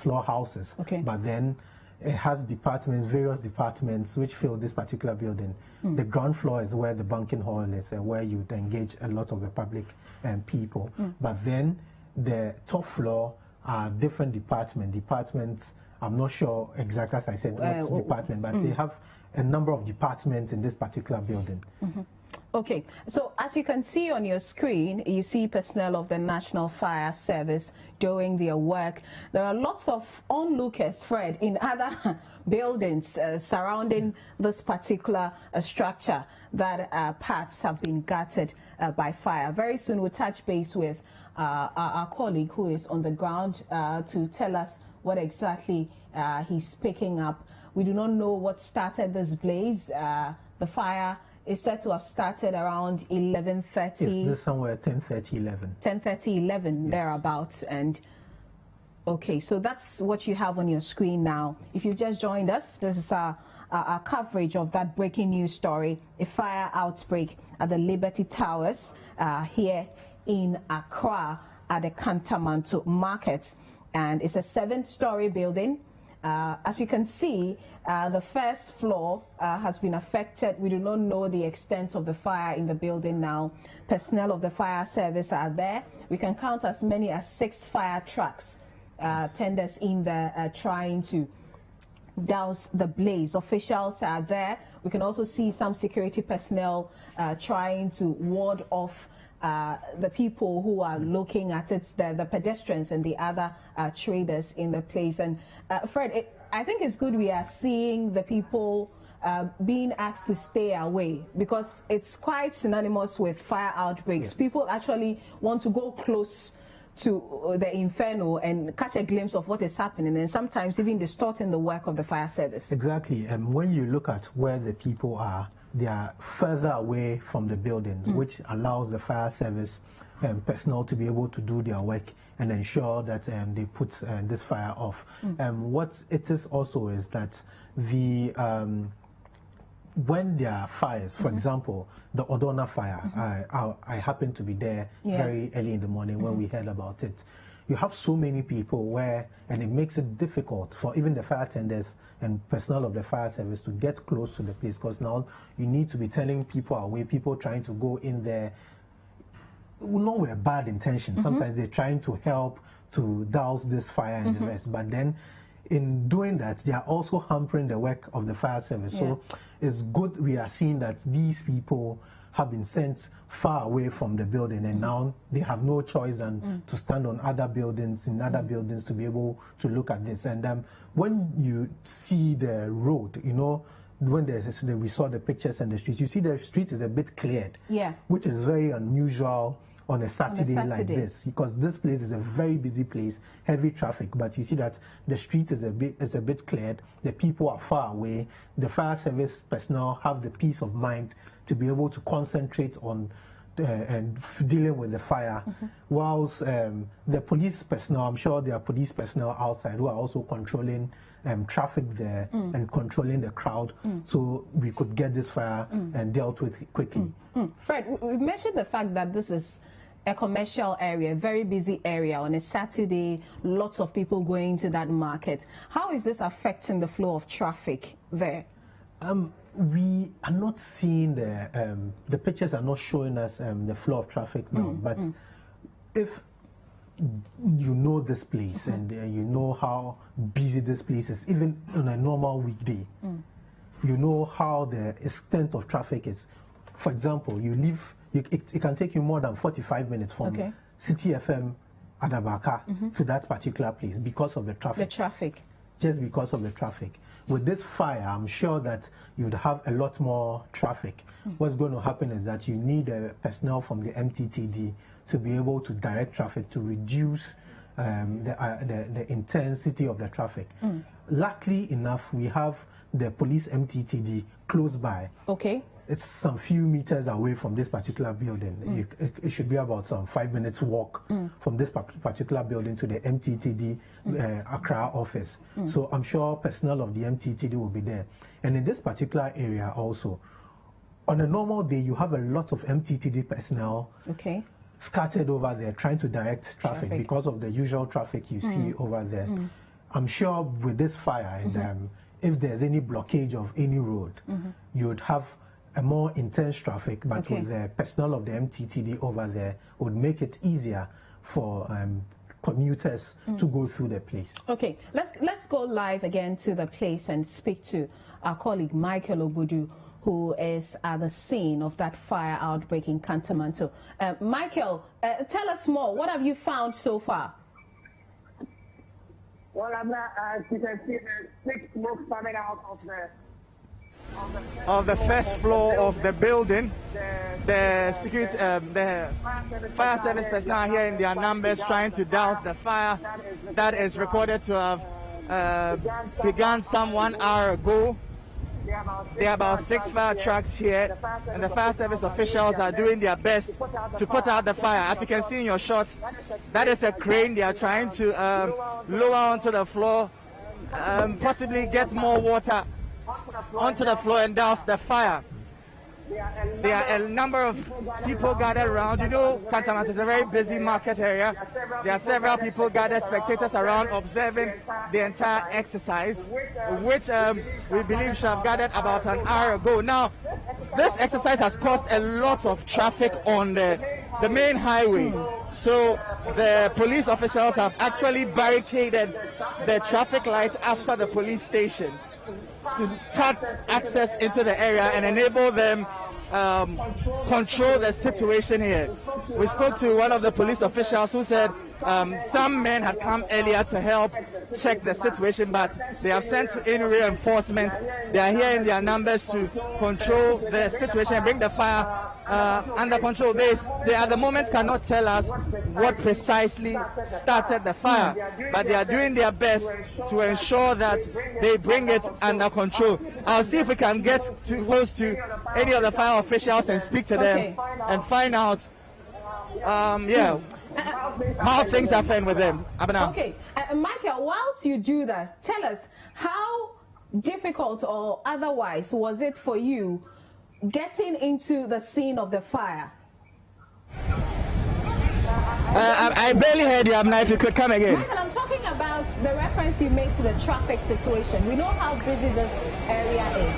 floor houses, but then it has departments, various departments which fill this particular building. The ground floor is where the banking hall is, where you engage a lot of the public and people. But then the top floor are different departments. I'm not sure exactly, as I said, what department, but they have a number of departments in this particular building. Okay, so as you can see on your screen, you see personnel of the National Fire Service doing their work. There are lots of onlookers, Fred, in other buildings surrounding this particular structure that parts have been gutted by fire. Very soon we'll touch base with our colleague who is on the ground to tell us what exactly he's picking up. We do not know what started this blaze. The fire is said to have started around 11:30. Yes, this somewhere 10:30, 11. 10:30, 11, yes. Thereabouts. And okay, so that's what you have on your screen now. If you've just joined us, this is our coverage of that breaking news story, a fire outbreak at the Liberty Towers here in Accra at the Kantamanto market. And it's a 7-story building. As you can see, the first floor has been affected. We do not know the extent of the fire in the building now. Personnel of the fire service are there. We can count as many as 6 fire trucks, tenders in there trying to douse the blaze. Officials are there. We can also see some security personnel trying to ward off the people who are looking at it, the pedestrians and the other traders in the place. And Fred, I think it's good we are seeing the people being asked to stay away, because it's quite synonymous with fire outbreaks. Yes. People actually want to go close to the inferno and catch a glimpse of what is happening, and sometimes even distorting the work of the fire service. Exactly. And when you look at where the people are, they are further away from the building, which allows the fire service personnel to be able to do their work and ensure that they put this fire off. What it is also is that the when there are fires, for example, the Odona fire, I happened to be there very early in the morning when we heard about it. You have so many people and it makes it difficult for even the fire tenders and personnel of the fire service to get close to the place, because now you need to be telling people away, people trying to go in there, not with bad intentions. Sometimes they're trying to help to douse this fire and the rest, but then in doing that, they are also hampering the work of the fire service. So it's good we are seeing that these people have been sent far away from the building, and now they have no choice than to stand on other buildings, buildings, to be able to look at this. And when you see the road, you know, when we saw the pictures and the streets, you see the street is a bit cleared, which is very unusual on a Saturday like this, because this place is a very busy place, heavy traffic, but you see that the street is a bit cleared, the people are far away, the fire service personnel have the peace of mind to be able to concentrate on and dealing with the fire, whilst the police personnel, I'm sure there are police personnel outside who are also controlling traffic there and controlling the crowd, so we could get this fire and dealt with quickly. Fred, we've mentioned the fact that this is a commercial area, very busy area on a Saturday, lots of people going to that market. How is this affecting the flow of traffic there? We are not seeing the pictures are not showing us the flow of traffic now, but if you know this place and you know how busy this place is, even on a normal weekday, you know how the extent of traffic is. For example, you leave, it can take you more than 45 minutes from Citi FM Adabaka to that particular place because of the traffic. Just because of the traffic. With this fire, I'm sure that you'd have a lot more traffic. What's going to happen is that you need personnel from the MTTD to be able to direct traffic, to reduce the intensity of the traffic. Luckily enough, we have the police MTTD close by. It's some few meters away from this particular building. It should be about some 5 minutes walk from this particular building to the MTTD Accra office. So I'm sure personnel of the MTTD will be there. And in this particular area also, on a normal day, you have a lot of MTTD personnel scattered over there trying to direct traffic because of the usual traffic you see over there. I'm sure with this fire, and if there's any blockage of any road, you would have a more intense traffic, but with the personnel of the MTTD over there, would make it easier for commuters to go through the place. Okay, let's go live again to the place and speak to our colleague Michael Obudu, who is at the scene of that fire outbreak in Kantamanto. Michael, tell us more. What have you found so far? Well, as you can see, there's thick smoke coming out of the first floor of the building. The security, the fire service personnel here in their numbers trying to douse the fire that is recorded to have begun some 1 hour ago. There are about 6 fire trucks here, and the fire service officials are doing their best to put out the fire. As you can see in your shot, that is a crane. They are trying to lower onto the floor, possibly get more water onto the floor and douse the fire. There are a number of people gathered around. You know, Kantamanto is a very busy market area. There are several people gathered, spectators around, observing the entire exercise, which we believe should have gathered about an hour ago. Now, this exercise has caused a lot of traffic on the main highway. So the police officials have actually barricaded the traffic lights after the police station to cut access into the area and enable them control the situation here. We spoke to one of the police officials who said some men had come earlier to help check the situation, but they have sent in reinforcements. They are here in their numbers to control the situation and bring the fire under control. They at the moment cannot tell us what precisely started the fire, but they are doing their best to ensure that they bring it under control. I'll see if we can get too close to any of the fire officials and speak to them and find out how things are faring with them. Okay, Michael, whilst you do that, tell us how difficult or otherwise was it for you getting into the scene of the fire? I barely heard you, Abna. If you could come again. Michael, I'm talking about the reference you made to the traffic situation. We know how busy this area is.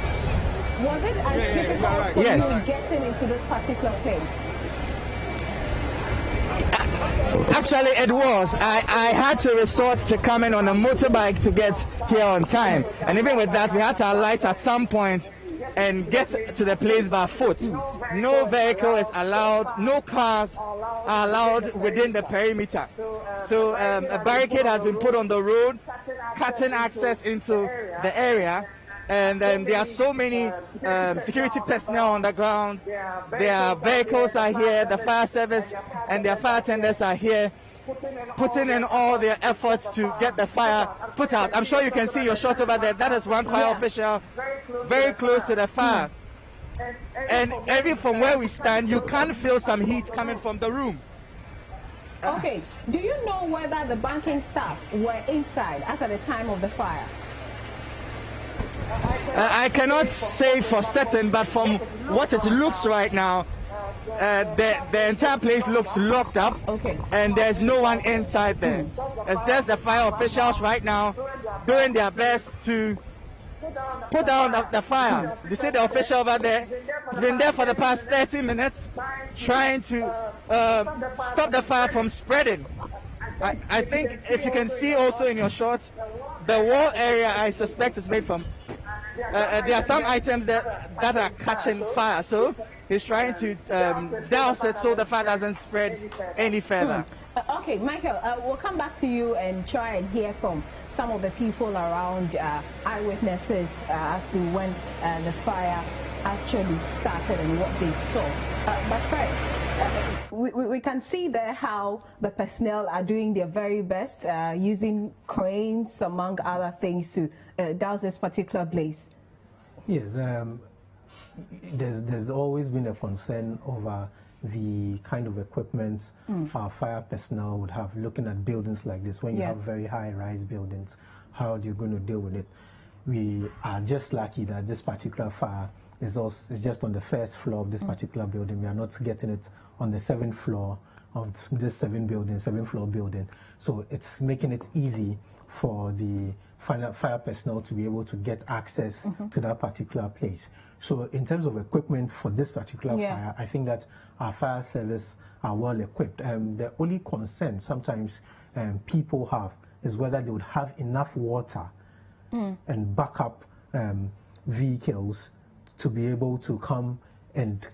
Was it as difficult for you getting into this particular place? Actually, it was. I had to resort to coming on a motorbike to get here on time. And even with that, we had to alight at some point and get to the place by foot. No vehicle is allowed, no cars are allowed within the perimeter. So a barricade has been put on the road, cutting access into the area. And there are so many security personnel on the ground. Their vehicles are here, the fire service and their fire attendants are here, putting in all their efforts to get the fire put out. I'm sure you can see your shot over there. That is one fire official very close to the fire. And even from where we stand, you can feel some heat coming from the room. Okay, do you know whether the banking staff were inside as at the time of the fire? I cannot say for certain, but from what it looks right now, the entire place looks locked up, and there's no one inside there. It's just the fire officials right now doing their best to put down the fire. You see the official over there, he's been there for the past 30 minutes trying to stop the fire from spreading. I think if you can see also in your shot, the wall area I suspect is made from there are some items that are catching fire, so he's trying to douse it so the fire doesn't spread any further. Okay, Michael, we'll come back to you and try and hear from some of the people around, eyewitnesses as to when the fire actually started and what they saw. But Fred, we can see there how the personnel are doing their very best, using cranes, among other things, to douse this particular blaze. Yes, there's always been a concern over the kind of equipment our fire personnel would have looking at buildings like this. When you have very high-rise buildings, how are you going to deal with it? We are just lucky that this particular fire is just on the first floor of this particular building. We are not getting it on the 7th floor of this 7-floor building. So it's making it easy for the fire personnel to be able to get access to that particular place. So in terms of equipment for this particular fire, I think that our fire service are well equipped. The only concern sometimes people have is whether they would have enough water and backup vehicles to be able to come and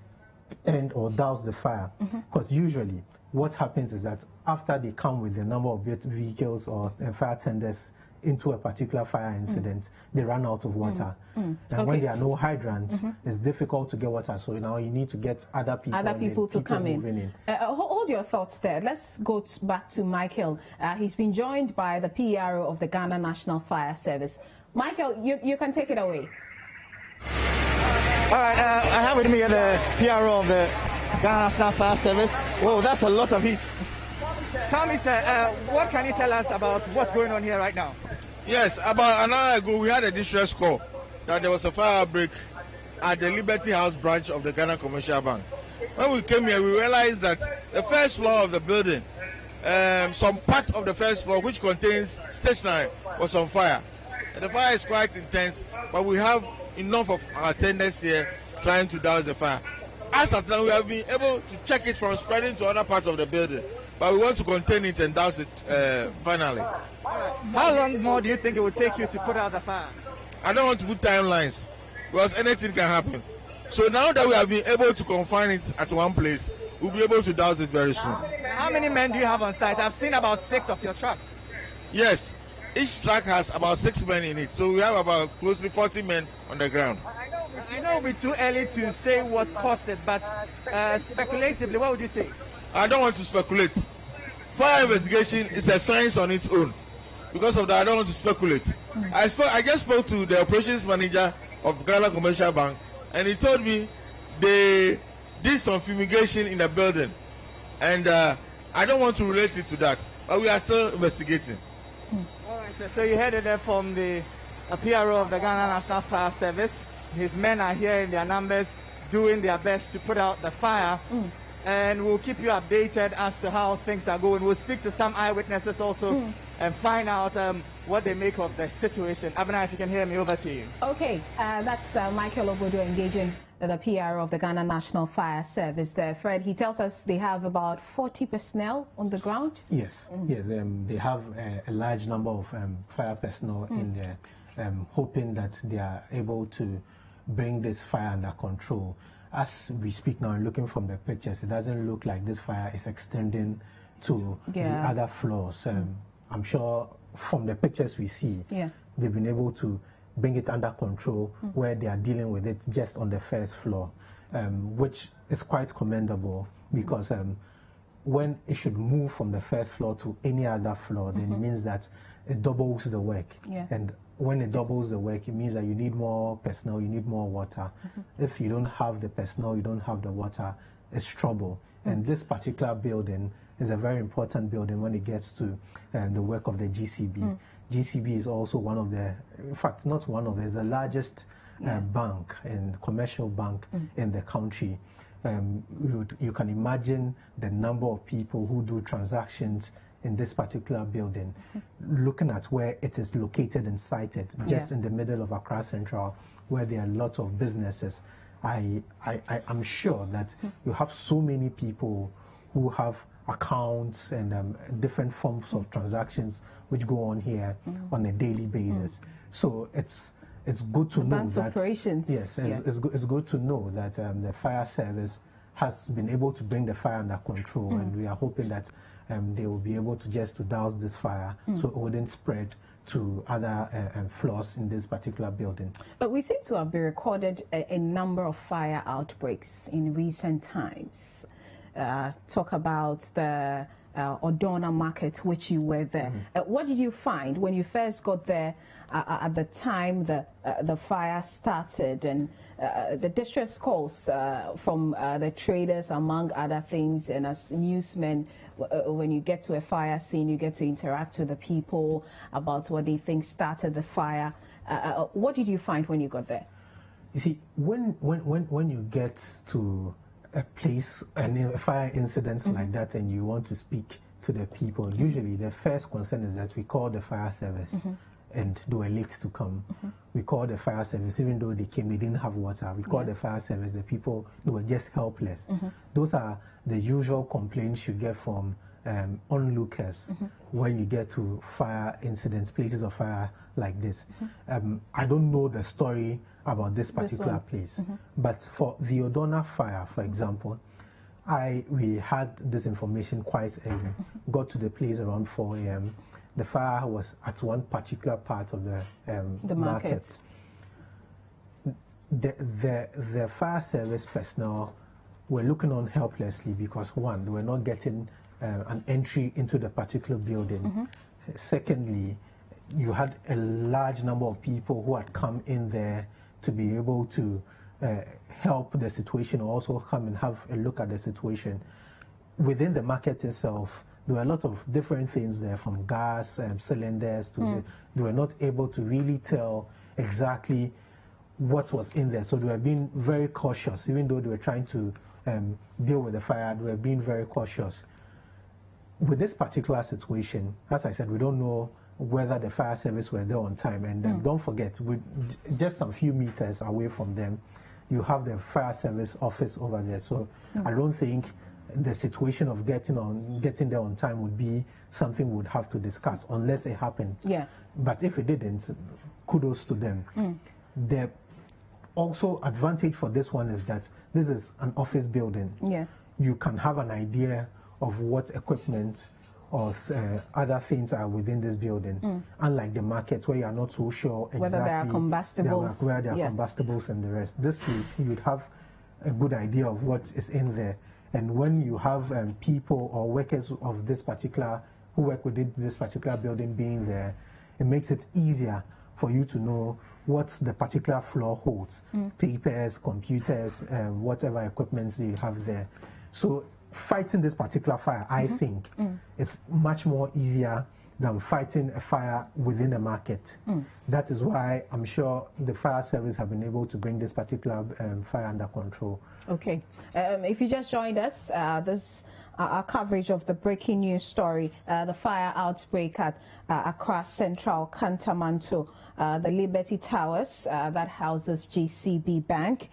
end or douse the fire. Because usually what happens is that after they come with the number of vehicles or fire tenders into a particular fire incident, they run out of water. And when there are no hydrants, it's difficult to get water. So now you need to get other people to come in. Hold your thoughts there. Let's go back to Michael. He's been joined by the PRO of the Ghana National Fire Service. Michael, you can take it away. All right, I have with me the PRO of the Ghana National Fire Service. Whoa, that's a lot of heat. Tell me, sir, what can you tell us about what's going on here right now? Yes, about an hour ago, we had a distress call that there was a fire outbreak at the Liberty House branch of the Ghana Commercial Bank. When we came here, we realized that the first floor of the building, some part of the first floor, which contains stationery, was on fire. And the fire is quite intense, but we have enough of our attendants here trying to douse the fire. As at now, we have been able to check it from spreading to other parts of the building, but we want to contain it and douse it finally. How long more do you think it will take you to put out the fire? I don't want to put timelines because anything can happen. So now that we have been able to confine it at one place, we'll be able to douse it very soon. How many men do you have on site? I've seen about 6 of your trucks. Yes, each truck has about 6 men in it, so we have about closely 40 men on the ground. I know it will be too early to say what caused it, but speculatively, what would you say? I don't want to speculate. Fire investigation is a science on its own. Because of that, I don't want to speculate. I just spoke to the operations manager of Ghana Commercial Bank, and he told me they did some fumigation in the building, and I don't want to relate it to that, but we are still investigating. All right, sir. So you heard it there from the PRO of the Ghana National Fire Service. His men are here in their numbers, doing their best to put out the fire. And we'll keep you updated as to how things are going. We'll speak to some eyewitnesses also and find out what they make of the situation. Abena, if you can hear me, over to you. Okay, that's Michael Obodo engaging the PRO of the Ghana National Fire Service there. Fred, he tells us they have about 40 personnel on the ground? Yes, yes. They have a large number of fire personnel in there, hoping that they are able to bring this fire under control. As we speak now, looking from the pictures, it doesn't look like this fire is extending to the other floors. I'm sure from the pictures we see, they've been able to bring it under control where they are dealing with it just on the first floor, which is quite commendable because when it should move from the first floor to any other floor, then it means that it doubles the work. And when it doubles the work, it means that you need more personnel, you need more water. If you don't have the personnel, you don't have the water, it's trouble. And this particular building is a very important building when it gets to the work of the GCB. GCB is also one of the, in fact, not one of, it's the largest bank and commercial bank in the country. You can imagine the number of people who do transactions in this particular building, looking at where it is located and sited, just in the middle of Accra Central, where there are a lot of businesses. I'm sure that you have so many people who have accounts and different forms of transactions which go on here on a daily basis. So it's good to know that operations. Yes, it's good to know that the fire service has been able to bring the fire under control, and we are hoping that they will be able to just to douse this fire so it wouldn't spread to other floors in this particular building. But we seem to have been recorded a number of fire outbreaks in recent times. Talk about the Odona market, which you were there. What did you find when you first got there at the time the fire started, and the distress calls from the traders, among other things, and as newsmen, when you get to a fire scene, you get to interact with the people about what they think started the fire. What did you find when you got there? You see, when you get to a place and a fire incident like that, and you want to speak to the people, usually the first concern is that we call the fire service, and they were late to come. We called the fire service, even though they came, they didn't have water. We called the fire service, the people, they were just helpless. Those are the usual complaints you get from onlookers when you get to fire incidents, places of fire like this. I don't know the story about this particular place, but for the Odona fire, for example, we had this information quite early. Got to the place around 4 a.m. The fire was at one particular part of the market. The fire service personnel were looking on helplessly because, one, they were not getting an entry into the particular building. Secondly, you had a large number of people who had come in there to be able to help the situation, or also come and have a look at the situation. Within the market itself, there were a lot of different things there, from gas cylinders to they were not able to really tell exactly what was in there. So they were being very cautious, even though they were trying to deal with the fire. They were being very cautious. With this particular situation, as I said, we don't know whether the fire service were there on time. And don't forget, just some few meters away from them, you have the fire service office over there. So I don't think the situation of getting there on time would be something we'd have to discuss unless it happened. But if it didn't, kudos to them. The also advantage for this one is that this is an office building. You can have an idea of what equipment or other things are within this building, unlike the market where you are not so sure exactly whether there are combustibles, where there are combustibles and the rest. This place, you'd have a good idea of what is in there. And when you have people or workers of this particular, who work within this particular building being there, it makes it easier for you to know what the particular floor holds. Papers, computers, whatever equipment they have there. So fighting this particular fire, I think, is much more easier than fighting a fire within a market. That is why I'm sure the fire service have been able to bring this particular fire under control. Okay. If you just joined us, this our coverage of the breaking news story, the fire outbreak at Accra Central, Kantamanto, the Liberty Towers that houses GCB Bank.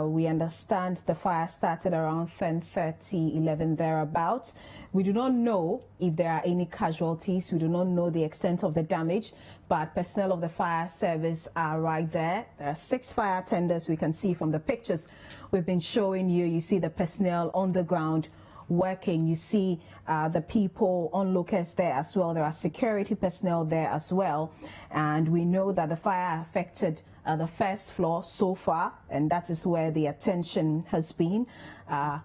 We understand the fire started around 10:30, 11 thereabouts. We do not know if there are any casualties. We do not know the extent of the damage, but personnel of the fire service are right there. There are 6 fire tenders we can see from the pictures we've been showing you. You see the personnel on the ground working. You see the people, onlookers there as well. There are security personnel there as well. And we know that the fire affected the first floor so far, and that is where the attention has been.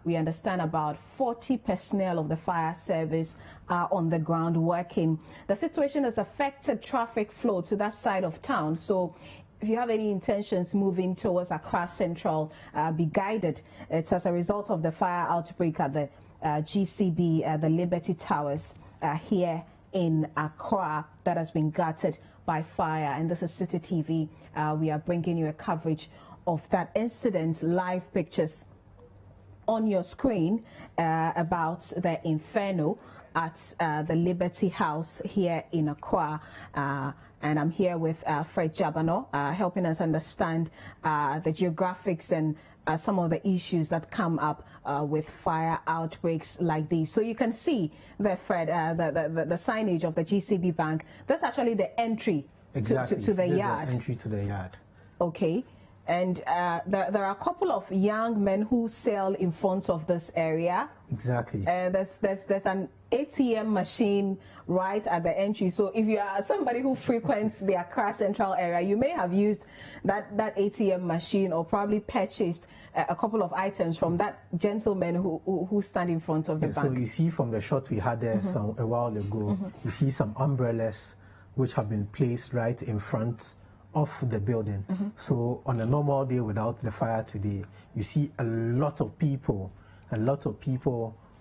We understand about 40 personnel of the fire service are on the ground working. The situation has affected traffic flow to that side of town. So if you have any intentions moving towards Accra Central, be guided. It's as a result of the fire outbreak at the GCB, the Liberty Towers here in Accra, that has been gutted by fire. And this is Citi TV. We are bringing you a coverage of that incident, live pictures on your screen about the inferno at the Liberty House here in Accra. And I'm here with Fred Jabano, helping us understand the geographics and some of the issues that come up with fire outbreaks like these. So you can see there, Fred, the signage of the GCB Bank. That's actually the entry to the yard. The entry to the yard. Okay. And there are a couple of young men who sail in front of this area. Exactly. There's an ATM machine right at the entry. So if you are somebody who frequents the Accra Central area, you may have used that ATM machine or probably purchased a couple of items from that gentleman who stand in front of the bank. So you see from the shot we had there a while ago, you see some umbrellas which have been placed right in front of the building. So on a normal day without the fire today, you see a lot of people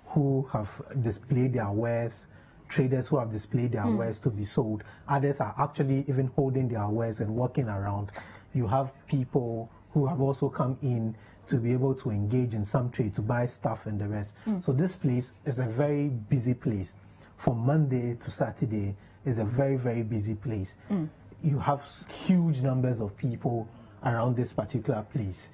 who have displayed their wares, traders who have displayed their wares to be sold. Others are actually even holding their wares and walking around. You have people who have also come in to be able to engage in some trade, to buy stuff and the rest. So this place is a very busy place. From Monday to Saturday is a very, very busy place. You have huge numbers of people around this particular place.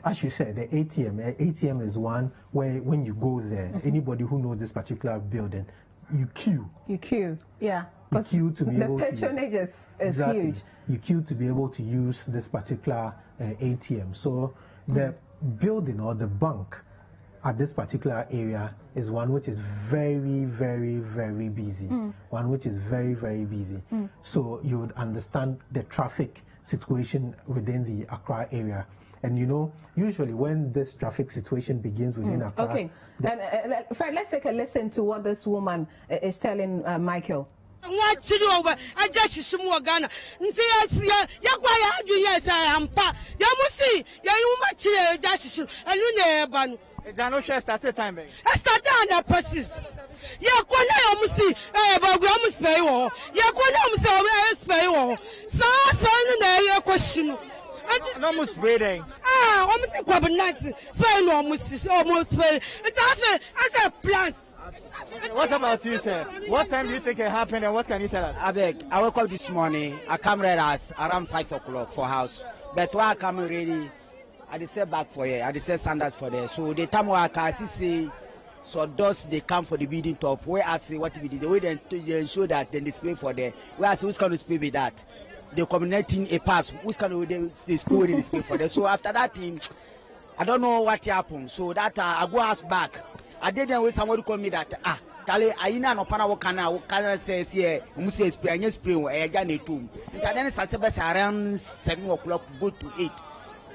As you said, the ATM is one where when you go there, anybody who knows this particular building, you queue. You queue, yeah. You queue to be able to... The patronage is exactly, huge. You queue to be able to use this particular ATM. So the building or the bank at this particular area is one which is very, very, very busy. One which is very, very busy. So you would understand the traffic situation within the Accra area. And you know, usually when this traffic situation begins within Accra... Okay, Fred, let's take a listen to what this woman is telling Michael. What to do over? I just more Ghana. Jano share started time. I start down that process. But we almost pay war. So I spend the question. Almost waiting. Almost a couple nights. Spend almost pay. It's a plant. What about you, sir? What time do you think it happened and what can you tell us? I woke up this morning. I come ready as around 5 o'clock for house. But while I come ready, I just set back for here. I just set standards for there. So the time where I can see, so those they come for the building top. Where I see what we did, the way they ensure that they display for there. Where I see who's going to display with that. They communicating a pass. Who's going to display for there. So after that thing, I don't know what happened. So that I go ask back. I didn't wait somebody call me that Tale Aina no pana wakana says here Musi spray and spray a janitum. And then it's around 7 o'clock go to 8.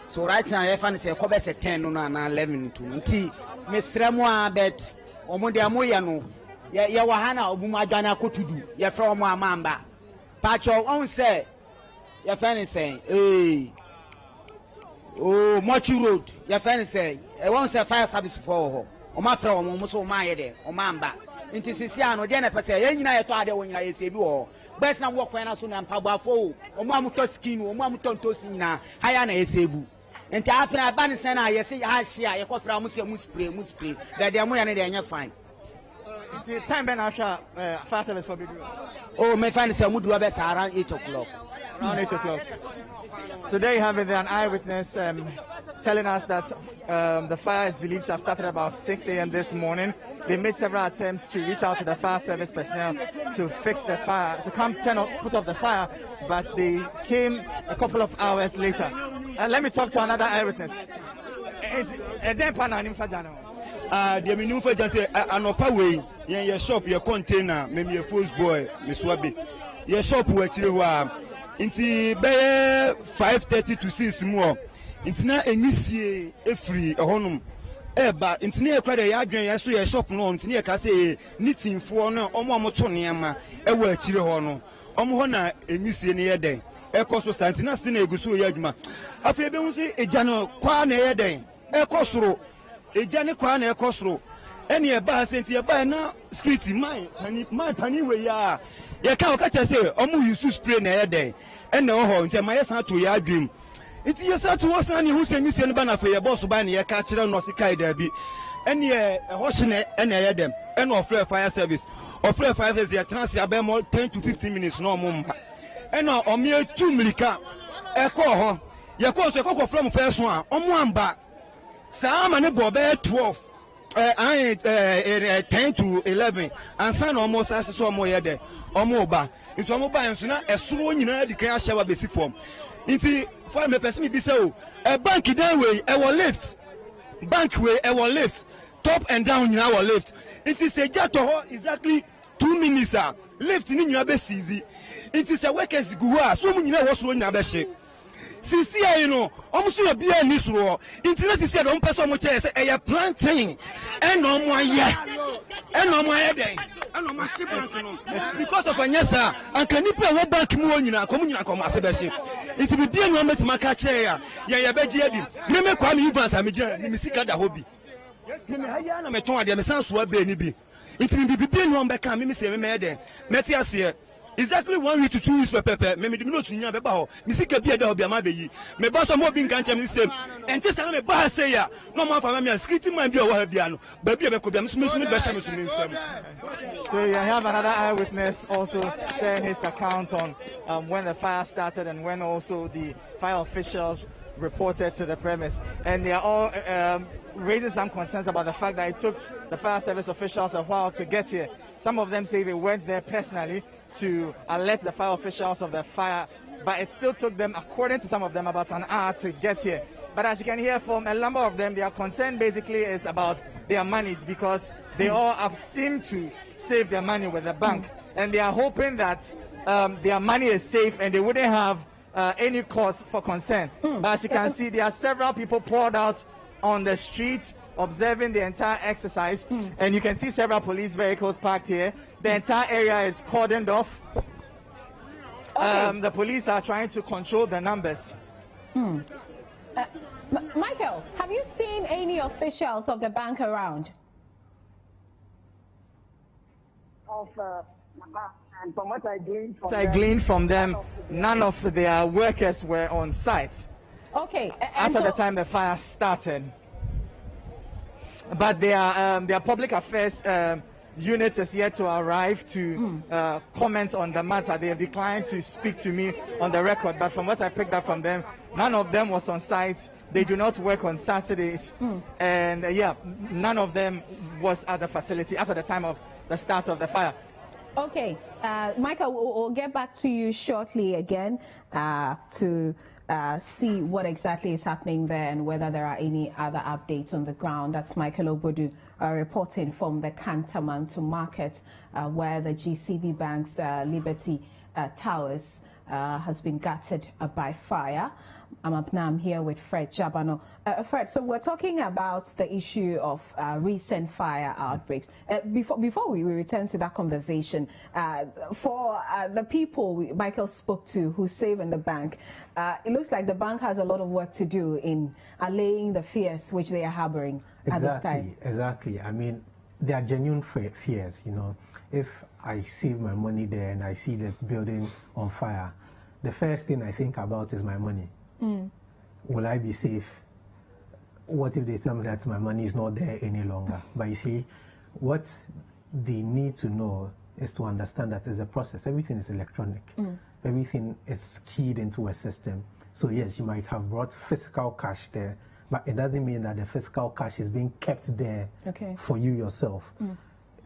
So right now I find say Kobe 10 and 11 to Nti Miss Remwa bet Omodia Moyano ya wahana obumadana ko to do ya from Mamba Pacho on say ya fan say oh Mochi Road ya fan say I won't say fire service for her. Oma fra omo so ma ye de oma amba nti sisia no de na pese ye nyina ye to ade wo nyina ye sebi wo best na wo kwan na so na mpagbafo omo amuto skin omo amuto ntosi nyina haya na ye sebu nti afra ba ne sen na ye se ha hia ye kofra mu se mu spray da de mo ya ne de anya fine nti time ben after fast service for bidu oh me find say mu do be around 8 o'clock. Around 8 o'clock. So there you have it, an eyewitness telling us that the fire is believed to have started about 6 a.m. this morning. They made several attempts to reach out to the fire service personnel to fix the fire, to come put off the fire, but they came a couple of hours later. Let me talk to another eyewitness. The menu for just anopa way, your shop, your container, maybe your first boy, Miss Wabi. Your shop will actually Inti be 5:30 to 6 more. Inti na enisi free honum. Eba inti na ekwa de ya adwen ya so ya shop no inti na ka say knitting fo no omo amoto neema e wa akire ho no. Omo ho na enisi ne ye den. Ekoso santi na sti na eguso ya adwuma. Afa ebe hu si eja no kwa na ye den. Ekosoro. Eja ne kwa na ekosoro. Eni eba senti eba na street my pani we ya. You can't say, use spray na ede, and no horn, say my son to your dream. It's your son to us, and who send you send banner for your boss by your catcher and not the derby. And a horse and a them, and offer fire service. Offer fire service, your transfer by more 10 to 15 minutes, no more. And now, on mere 2 milika, a call, your course, a cocoa from first one, on 1 back. Sam and a bobe 12. 10 to 11 and son almost as so more there omoba it's omoba and so na esuo nyina de kan ahya wa besi form nti for me person bi say a bank down way e will lift bank way e will lift top and down nyina will lift nti say jato ho exactly 2 minutes lift ni nyina be sizi nti say workers go a so mu nyina wo so nyina be hye sisi ayi no almost you be any so internet said on person mo say e planting and no mo aye and no mo aye den and no mo sibank no because of anyasa and can you pay bank mu onyina kom asebehye it be be no metima ka kire ya beji adi me kwa me evans amegire me sika da hobby me haya na meton ade me sanso aba ni bi it be no be no be ka me say me den meti ase exactly 1 week to 2 weeks per me me no to nya be ba ho me sika bi e da obi ama be yi me ba so mo bi nkan chem system and just na me ba say ya no man for me security man bi o wa bia no ba bi e be ko bia me be sha me so me nsam. So you have another eyewitness also sharing his account on when the fire started and when also the fire officials reported to the premise, and they are all raising some concerns about the fact that it took the fire service officials a while to get here. Some of them say they went there personally to alert the fire officials of the fire, but it still took them, according to some of them, about an hour to get here. But as you can hear from a number of them, their concern basically is about their monies, because they all seem to save their money with the bank, and they are hoping that their money is safe and they wouldn't have any cause for concern. But as you can see, there are several people poured out on the streets observing the entire exercise, and you can see several police vehicles parked here. The entire area is cordoned off. The police are trying to control the numbers. Michael, have you seen any officials of the bank around? And from what I gleaned from them, none of their workers were on site. Okay. As at the time the fire started. But their public affairs unit is yet to arrive to comment on the matter. They have declined to speak to me on the record, but from what I picked up from them, none of them was on site. They do not work on Saturdays, and none of them was at the facility as at the time of the start of the fire. Okay, Michael, we'll get back to you shortly again to see what exactly is happening there and whether there are any other updates on the ground. That's Michael Obodu reporting from the Kantamanto market where the GCB Bank's Liberty Towers has been gutted by fire. I'm here with Fred Jabano. Fred, so we're talking about the issue of recent fire outbreaks. Before we return to that conversation, for the people Michael spoke to who save in the bank, it looks like the bank has a lot of work to do in allaying the fears which they are harboring at this time. Exactly. I mean, there are genuine fears, you know. If I save my money there and I see the building on fire, the first thing I think about is my money. Will I be safe? What if they tell me that my money is not there any longer? But you see, what they need to know is to understand that there's a process. Everything is electronic. Everything is keyed into a system. So yes, you might have brought physical cash there, but it doesn't mean that the physical cash is being kept there for you yourself.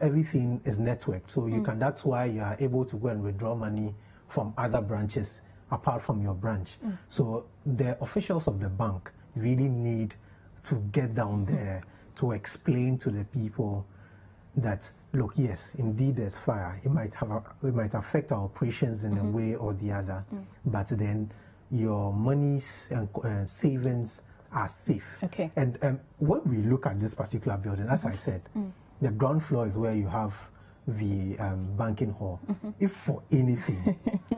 Everything is networked. So you can, that's why you are able to go and withdraw money from other branches apart from your branch. So the officials of the bank really need to get down there to explain to the people that, look, yes, indeed there's fire. It might affect our operations in a way or the other, but then your monies and savings are safe. And when we look at this particular building, as I said, the ground floor is where you have the banking hall. If for anything,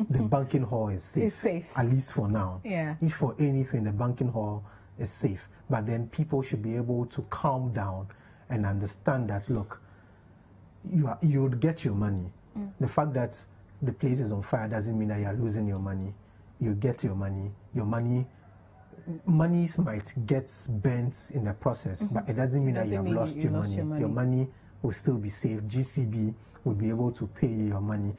the banking hall is safe, at least for now. If for anything, the banking hall is safe. But then people should be able to calm down and understand that, look, you would get your money. The fact that the place is on fire doesn't mean that you are losing your money. You get your money. Your monies might get burnt in the process, but it doesn't mean that you have lost your money. Your money will still be safe. GCB will be able to pay you your money.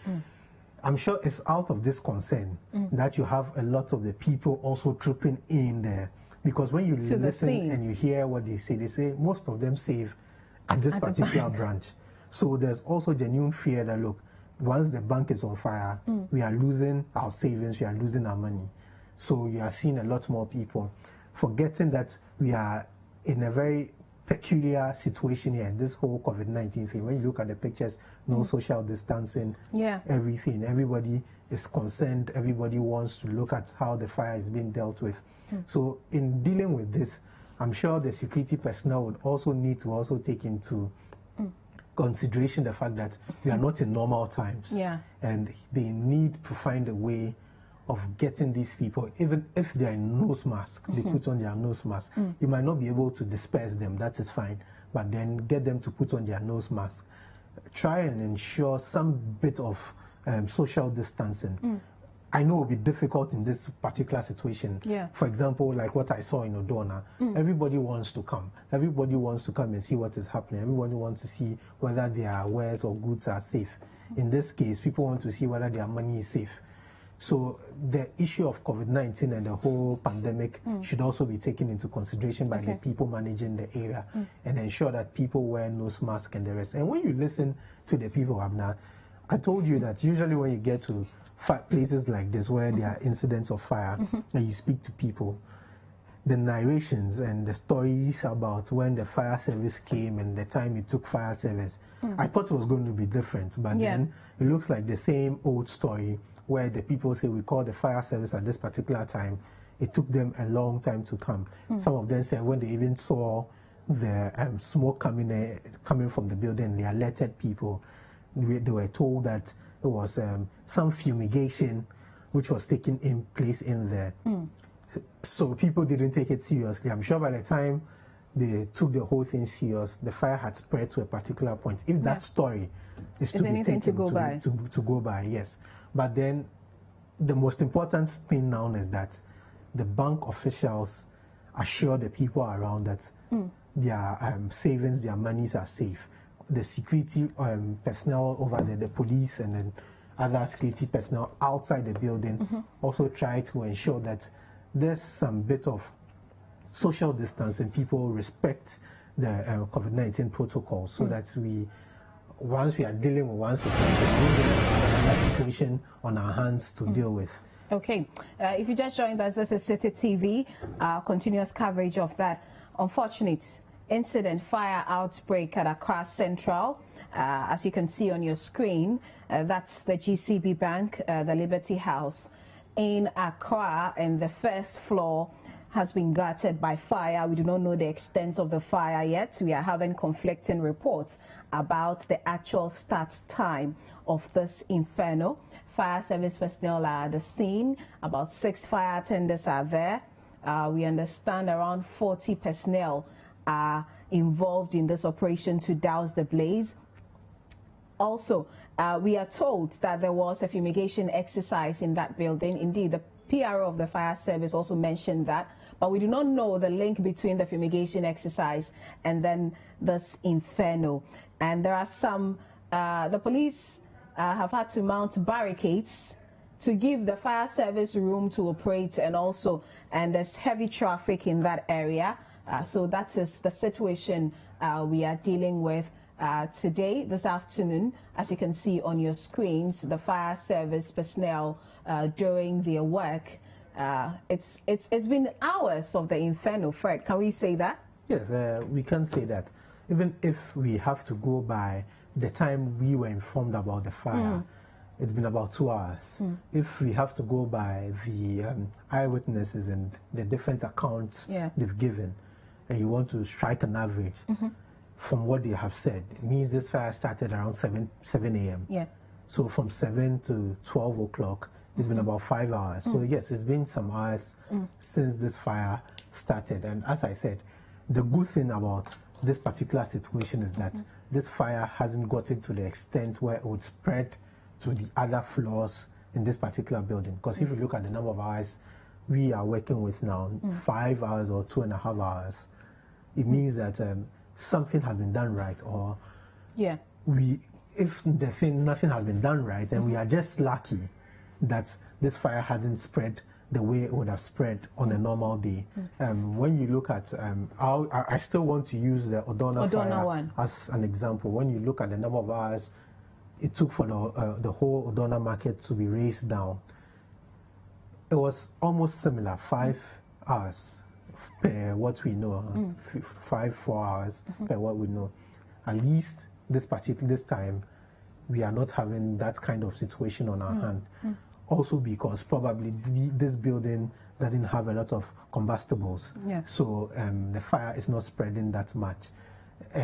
I'm sure it's out of this concern that you have a lot of the people also trooping in there, because when you listen and you hear what they say most of them save at this particular branch. So there's also genuine fear that, look, once the bank is on fire, we are losing our savings, we are losing our money. So you are seeing a lot more people forgetting that we are in a very peculiar situation here, this whole COVID-19 thing. When you look at the pictures, no social distancing, everything, everybody is concerned, everybody wants to look at how the fire is being dealt with. So in dealing with this, I'm sure the security personnel would also need to also take into consideration the fact that we are not in normal times, and they need to find a way of getting these people, even if they are in nose mask, they put on their nose mask. You might not be able to disperse them, that is fine, but then get them to put on their nose mask. Try and ensure some bit of social distancing. I know it will be difficult in this particular situation. Yeah. For example, like what I saw in Odona, everybody wants to come. Everybody wants to come and see what is happening. Everybody wants to see whether their wares or goods are safe. In this case, people want to see whether their money is safe. So the issue of COVID-19 and the whole pandemic should also be taken into consideration by the people managing the area and ensure that people wear nose masks and the rest. And when you listen to the people, Abna, I told you that usually when you get to places like this where there are incidents of fire and you speak to people, the narrations and the stories about when the fire service came and the time it took fire service, I thought it was going to be different, but then it looks like the same old story where the people say we called the fire service at this particular time. It took them a long time to come. Some of them said when they even saw the smoke coming from the building, they alerted people. They were told that it was some fumigation which was taking in place in there. So people didn't take it seriously. I'm sure by the time they took the whole thing serious, the fire had spread to a particular point. If that story is to be taken to go by, yes. But then the most important thing now is that the bank officials assure the people around that their savings, their monies are safe. The security personnel over there, the police and then other security personnel outside the building also try to ensure that there's some bit of social distance and people respect the COVID-19 protocols so that once we are dealing with one situation, we get another situation on our hands to deal with. Okay, if you just joined us, this is Citi TV, continuous coverage of that unfortunate incident, fire outbreak at Accra Central. As you can see on your screen, that's the GCB Bank, the Liberty House in Accra, and the first floor has been gutted by fire. We do not know the extent of the fire yet. We are having conflicting reports about the actual start time of this inferno. Fire service personnel are at the scene. About 6 fire attendants are there. We understand around 40 personnel are involved in this operation to douse the blaze. Also, we are told that there was a fumigation exercise in that building. Indeed, the PRO of the fire service also mentioned that, but we do not know the link between the fumigation exercise and then this inferno. And there are some, the police have had to mount barricades to give the fire service room to operate, and there's heavy traffic in that area. So that is the situation we are dealing with today, this afternoon. As you can see on your screens, the fire service personnel doing their work. It's been hours of the inferno, Fred. Can we say that? Yes, we can say that. Even if we have to go by the time we were informed about the fire, it's been about 2 hours. If we have to go by the eyewitnesses and the different accounts they've given, and you want to strike an average from what they have said, it means this fire started around 7 a.m. Yeah. So from 7 to 12 o'clock, it's been about 5 hours. So yes, it's been some hours since this fire started. And as I said, the good thing about this particular situation is that this fire hasn't gotten to the extent where it would spread to the other floors in this particular building. Because if you look at the number of hours we are working with now, 5 hours or 2.5 hours, it means that something has been done right, or if nothing has been done right, and we are just lucky that this fire hasn't spread the way it would have spread on a normal day. When you look at, I still want to use the Odona fire as an example. When you look at the number of hours it took for the whole Odona market to be raised down, it was almost similar, 5 hours per what we know, 4 hours per what we know. At least this time, we are not having that kind of situation on our hand. Also because probably this building doesn't have a lot of combustibles, so the fire is not spreading that much.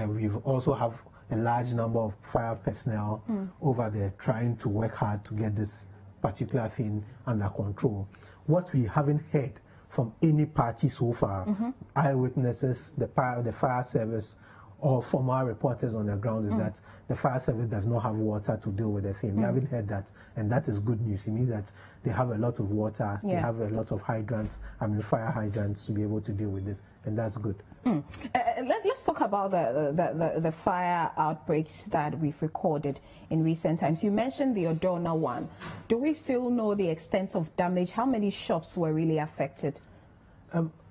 We've also have a large number of fire personnel over there trying to work hard to get this particular thing under control. What we haven't heard from any party so far, eyewitnesses, the fire service, or from our reporters on the ground is that the fire service does not have water to deal with the thing. We haven't heard that, and that is good news. It means that they have a lot of water, they have a lot of hydrants, fire hydrants to be able to deal with this, and that's good. Let's talk about the fire outbreaks that we've recorded in recent times. You mentioned the Odona one. Do we still know the extent of damage? How many shops were really affected?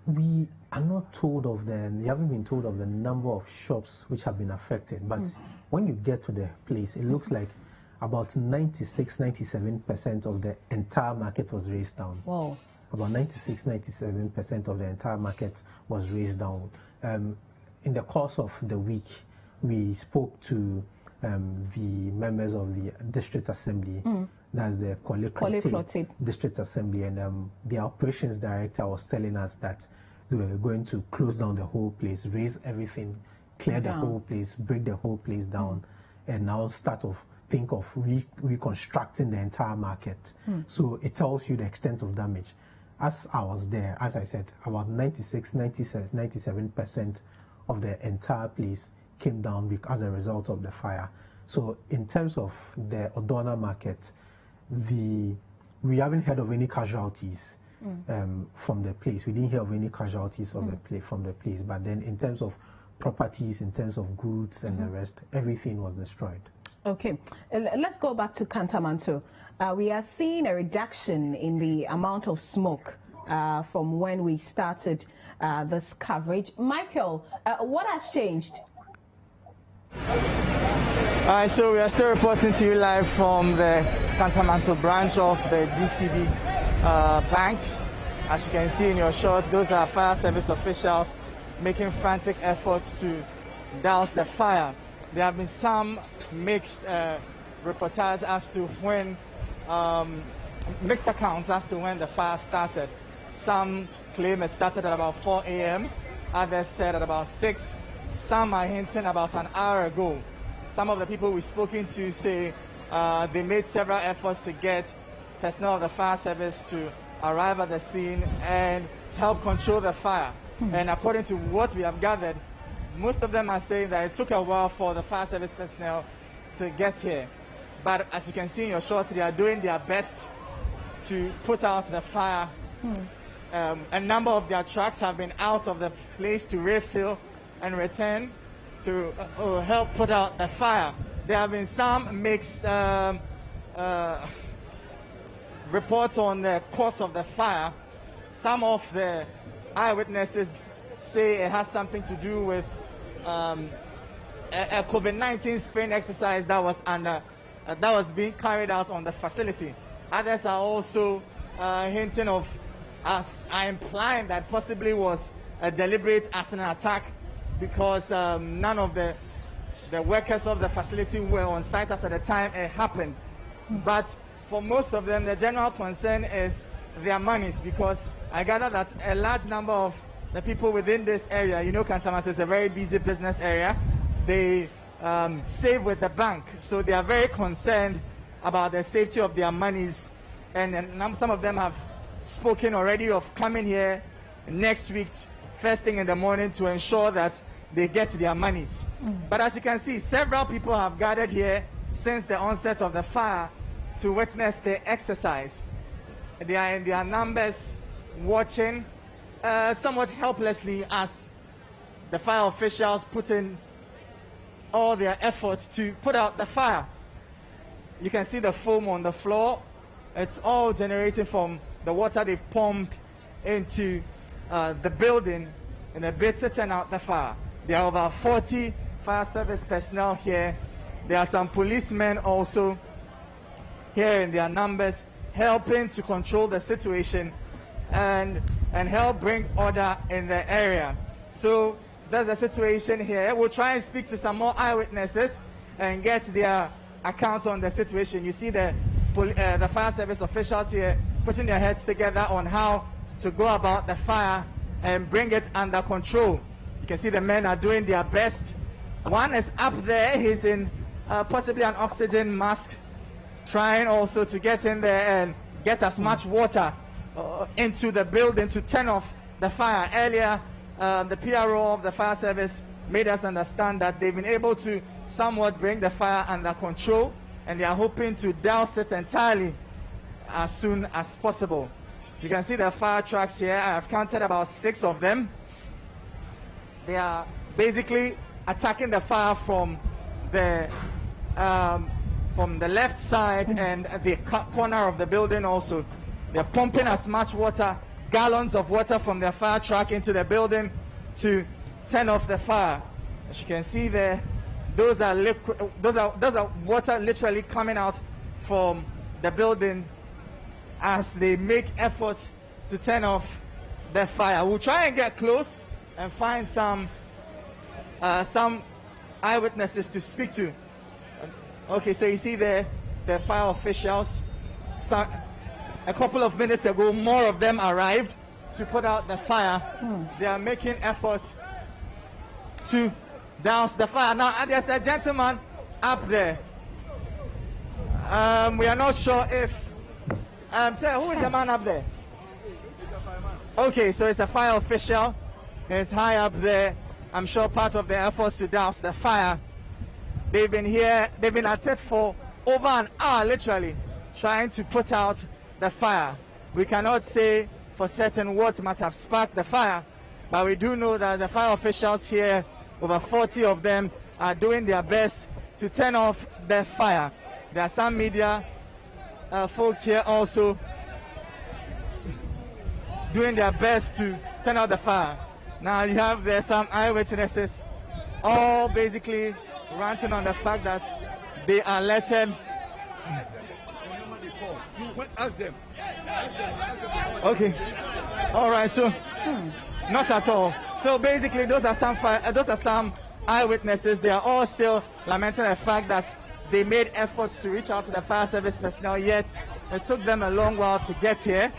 We are not told of we haven't been told of the number of shops which have been affected, but when you get to the place, it looks like about 96-97% of the entire market was razed down. Wow. About 96-97% of the entire market was razed down. In the course of the week, we spoke to the members of the district assembly, that's the Kwale district assembly, and the operations director was telling us that they were going to close down the whole place, raise everything, clear the whole place, break the whole place down, and now think of reconstructing the entire market. So it tells you the extent of damage. As I was there, as I said, about 97% of the entire place came down as a result of the fire. So in terms of the Odona market, we haven't heard of any casualties from the place. We didn't hear of any casualties from the place. But then in terms of properties, in terms of goods and the rest, everything was destroyed. Okay, let's go back to Kantamanto. We are seeing a reduction in the amount of smoke from when we started this coverage. Michael, what has changed? All right, so we are still reporting to you live from the Kantamanto branch of the GCB bank. As you can see in your shot, those are fire service officials making frantic efforts to douse the fire. There have been some mixed reportage as to when mixed accounts as to when the fire started. Some claim it started at about 4 a.m. Others said at about 6. Some are hinting about an hour ago. Some of the people we've spoken to say they made several efforts to get personnel of the fire service to arrive at the scene and help control the fire. And according to what we have gathered, most of them are saying that it took a while for the fire service personnel to get here. But as you can see in your shot, they are doing their best to put out the fire. A number of their trucks have been out of the place to refill and return to help put out the fire. There have been some mixed reports on the cause of the fire. Some of the eyewitnesses say it has something to do with a COVID-19 spraying exercise that was being carried out on the facility. Others are also hinting of implying that possibly was a deliberate arson attack because none of the workers of the facility were on site as at the time it happened. But for most of them, the general concern is their monies, because I gather that a large number of the people within this area, you know, Kantamanto is a very busy business area. They save with the bank, so they are very concerned about the safety of their monies. And some of them have spoken already of coming here next week, first thing in the morning, to ensure that they get their monies. But as you can see, several people have gathered here since the onset of the fire to witness the exercise. They are in their numbers watching somewhat helplessly as the fire officials put in all their efforts to put out the fire. You can see the foam on the floor. It's all generating from the water they've pumped into the building in a bid to turn out the fire. There are over 40 fire service personnel here. There are some policemen also here in their numbers, helping to control the situation and help bring order in the area. So that's the situation here. We'll try and speak to some more eyewitnesses and get their account on the situation. You see the fire service officials here putting their heads together on how to go about the fire and bring it under control. You can see the men are doing their best. One is up there. He's in possibly an oxygen mask, trying also to get in there and get as much water into the building to turn off the fire. Earlier, the PRO of the fire service made us understand that they've been able to somewhat bring the fire under control, and they are hoping to douse it entirely as soon as possible. You can see the fire trucks here. I have counted about 6 of them. They are basically attacking the fire from the left side and the corner of the building also. They're pumping as much water, gallons of water from their fire truck into the building to turn off the fire. As you can see there, those are liquid, those are water literally coming out from the building as they make effort to turn off the fire. We'll try and get close and find some eyewitnesses to speak to. Okay, so you see there the fire officials. A couple of minutes ago, more of them arrived to put out the fire. They are making effort to douse the fire. Now, there's a gentleman up there. We are not sure if... sir, who is the man up there? Okay, so it's a fire official. It's high up there. I'm sure part of the efforts to douse the fire. They've been here, they've been at it for over an hour, literally, trying to put out the fire. We cannot say for certain what might have sparked the fire, but we do know that the fire officials here, over 40 of them, are doing their best to turn off the fire. There are some media folks here also doing their best to turn out the fire. Now you have there some eyewitnesses, all basically ranting on the fact that they are letting. Ask them. Okay. All right. So, not at all. So basically, those are some eyewitnesses. They are all still lamenting the fact that they made efforts to reach out to the fire service personnel, yet it took them a long while to get here.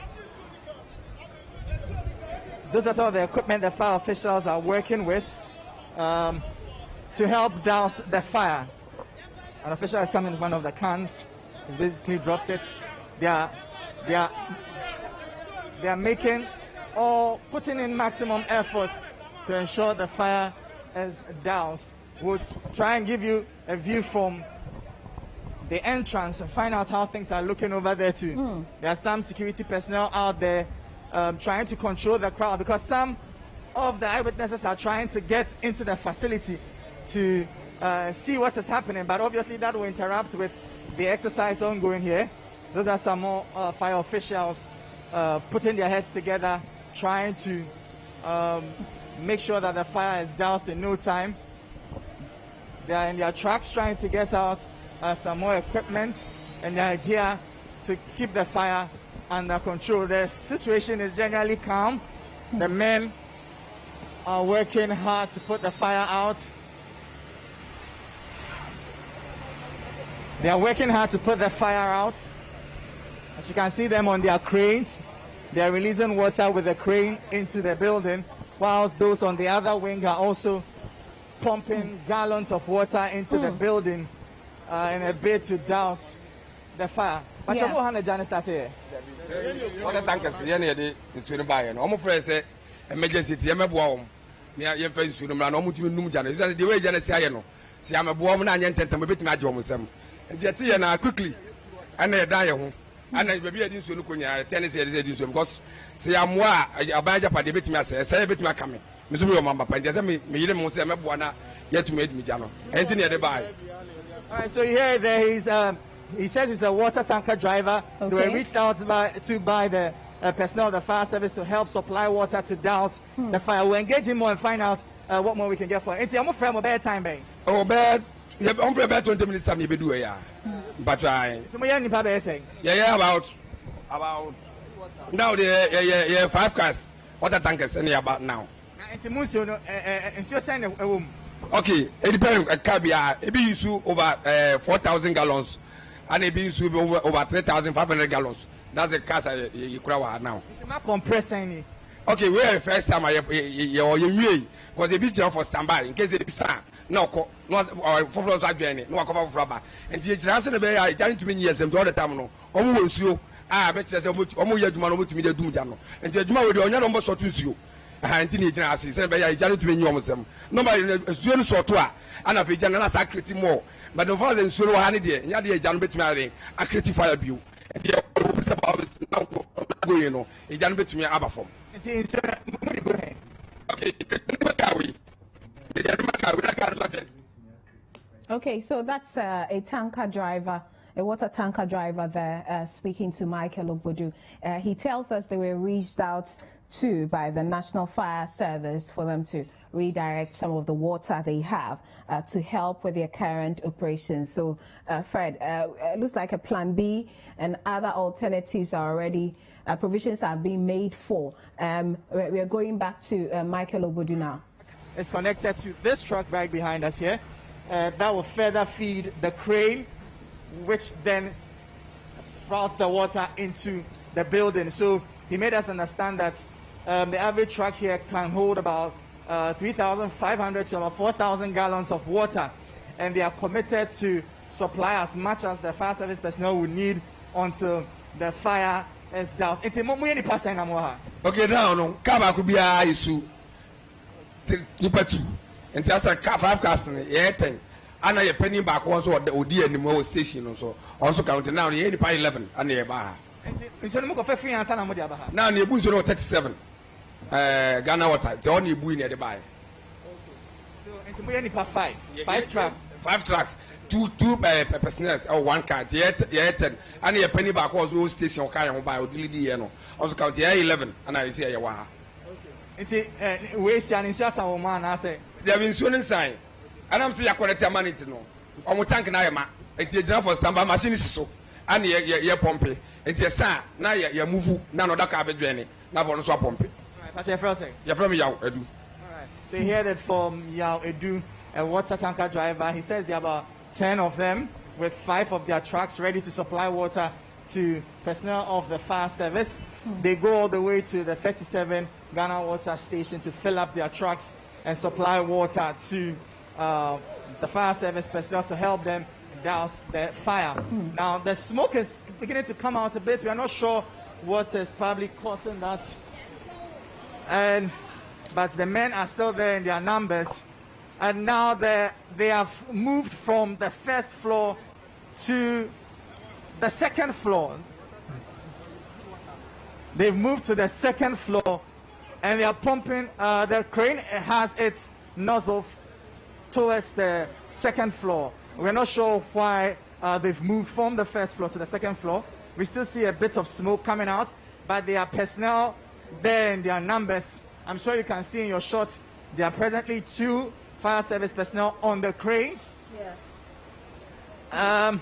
Those are some of the equipment the fire officials are working with to help douse the fire. An official has come in one of the cans. He's basically dropped it. They are making or putting in maximum effort to ensure the fire is doused. We'll try and give you a view from the entrance and find out how things are looking over there too. There are some security personnel out there trying to control the crowd, because some of the eyewitnesses are trying to get into the facility to see what is happening, but obviously that will interrupt with the exercise ongoing here. Those are some more fire officials putting their heads together, trying to make sure that the fire is doused in no time. They are in their trucks trying to get out some more equipment and the idea to keep the fire under control. The situation is generally calm. The men are working hard to put the fire out. They are working hard to put the fire out. As you can see them on their cranes, they are releasing water with the crane into the building, whilst those on the other wing are also pumping gallons of water into the building in a bid to douse the fire. But Yeah. What the tankers here the Sunubai and almost fresh emergency Yamabwam. Near face Sunum, almost Num Janet. The way Janet Sayano. See, I'm a woman and tent and a bit my job. And yet, quickly, and they die. And I will be a Sunukunya, Tennessee, because see, I'm more a badger by the bit myself, say a bit my coming. Miss Mama, and just me, Mosamabuana, yet to make me Jano. Anthony at the buy. All right, so here there is. He says he's a water tanker driver. Okay. They were reached out by the personnel of the fire service to help supply water to douse the fire. We'll engage him more and find out what more we can get for him. I'm afraid I'm bad time, babe. Oh, bad. You have only about 20 minutes time you be doing, yeah. But I. Yeah, about now the 5 cars. Water tankers any about now. Okay, it depends. It be used over 4,000 gallons. And it be over 3,500 gallons. That's the cars you crowd now. It's not compressing. Okay, we're the first time you because the beach for standby in case it's no for floors are journey, no cover of rubber. And the answer the bay I trying to mean yes, and all the time no. Almost you, bet you almost yet to me the Dumjano. And the Juma with your number so to you. Anti ni jina asi say be ya ejanu tumi nyom sem no ba nsuo no soto a ana fe jana na sa create more but the first nsuo no ha ne de nya de ejanu betumi are a create fire bio enti e se ba na go you know ejanu betumi aba form enti nsuo mu go he okay okay, so that's a tanker driver, a water tanker driver there, speaking to Michael Ogbodu. He tells us they were reached out to by the National Fire Service for them to redirect some of the water they have to help with their current operations. So, Fred, it looks like a plan B and other alternatives are already, provisions are being made for. We're going back to Michael Ogbodu now. It's connected to this truck right behind us here. That will further feed the crane, which then sprouts the water into the building. So he made us understand that the average truck here can hold about 3,500 to about 4,000 gallons of water, and they are committed to supply as much as the fire service personnel would need until the fire is doused. Okay, now no kaba could be a issue. Nipa 2 and just a 5 cars yeah 10 and I penny back also the OD and the station also counting now the 11 and the Baha. Now the Bush 37 Ghana water the only buoy near the buy. So it's 5 trucks. 5 trucks, two personnel or 1 car, yeah 10 and a penny back also station or car by Odili also count the 11 and I say Yawaha. Waste and insurance woman, I say. They have insurance sign. And I'm saying, I collect your money to know. On tank na ma. It's a job for standby machine is so. And you're pumping. It's a sign. Now you're moving. None of that car be draining. Now for no swap pumping. That's your first thing. You're from Yao Edu. All right. So you hear that from Yao Edu, a water tanker driver. He says there are about 10 of them with 5 of their trucks ready to supply water to personnel of the fire service. They go all the way to the 37 Ghana water station to fill up their trucks and supply water to the fire service personnel to help them douse the fire. Now the smoke is beginning to come out a bit. We are not sure what is probably causing that, but the men are still there in their numbers, and now they have moved from the first floor to the second floor. They've moved to the second floor and they are pumping. The crane has its nozzle towards the second floor. We're not sure why they've moved from the first floor to the second floor. We still see a bit of smoke coming out, but there are personnel there in their numbers. I'm sure you can see in your shot, there are presently 2 fire service personnel on the crane. Yeah.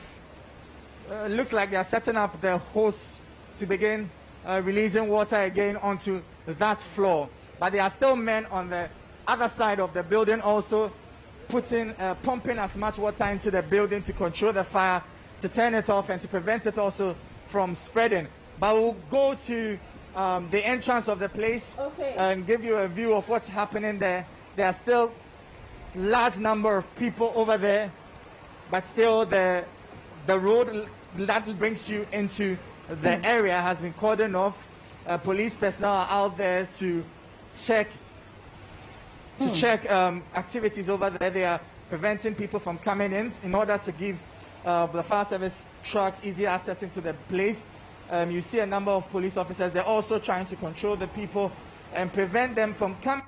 Looks like they are setting up the hose to begin releasing water again onto that floor. But there are still men on the other side of the building also pumping as much water into the building to control the fire, to turn it off and to prevent it also from spreading. But we'll go to the entrance of the place and give you a view of what's happening there. There are still large number of people over there, but still the road that brings you into the area has been cordoned off. Police personnel are out there to check activities over there. They are preventing people from coming in order to give the fire service trucks easy access into the place. You see a number of police officers. They're also trying to control the people and prevent them from coming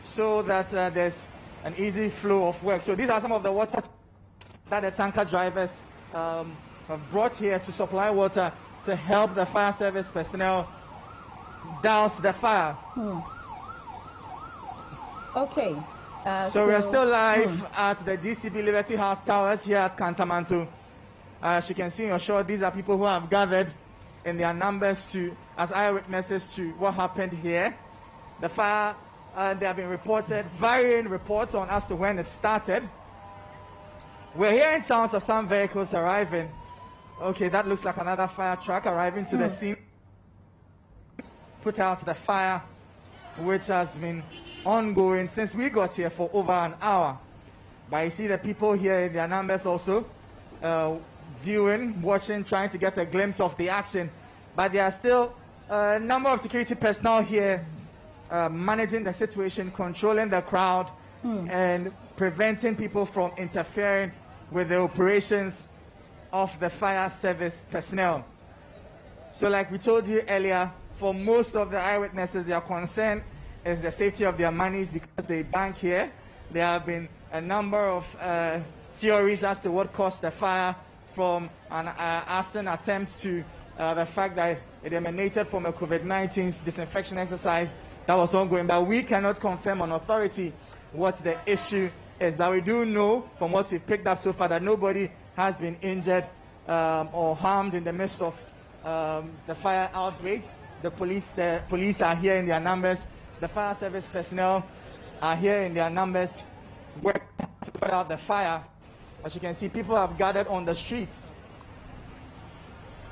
so that there's an easy flow of work. So these are some of the water that the tanker drivers have brought here to supply water to help the fire service personnel douse the fire. Okay. So we are still live at the GCB Liberty House Towers here at Kantamanto. As you can see in your shot, these are people who have gathered in their numbers as eyewitnesses to what happened here. The fire, there have been varying reports on as to when it started. We're hearing sounds of some vehicles arriving. Okay, that looks like another fire truck arriving to the scene. Put out the fire, which has been ongoing since we got here for over an hour. But you see the people here in their numbers also viewing, watching, trying to get a glimpse of the action. But there are still a number of security personnel here managing the situation, controlling the crowd, and preventing people from interfering with the operations of the fire service personnel. So like we told you earlier, for most of the eyewitnesses, their concern is the safety of their monies because they bank here. There have been a number of theories as to what caused the fire, from an arson attempt to the fact that it emanated from a COVID-19 disinfection exercise that was ongoing. But we cannot confirm on authority what the issue is. But we do know from what we've picked up so far that nobody has been injured or harmed in the midst of the fire outbreak. The police are here in their numbers. The fire service personnel are here in their numbers, working to put out the fire. As you can see, people have gathered on the streets.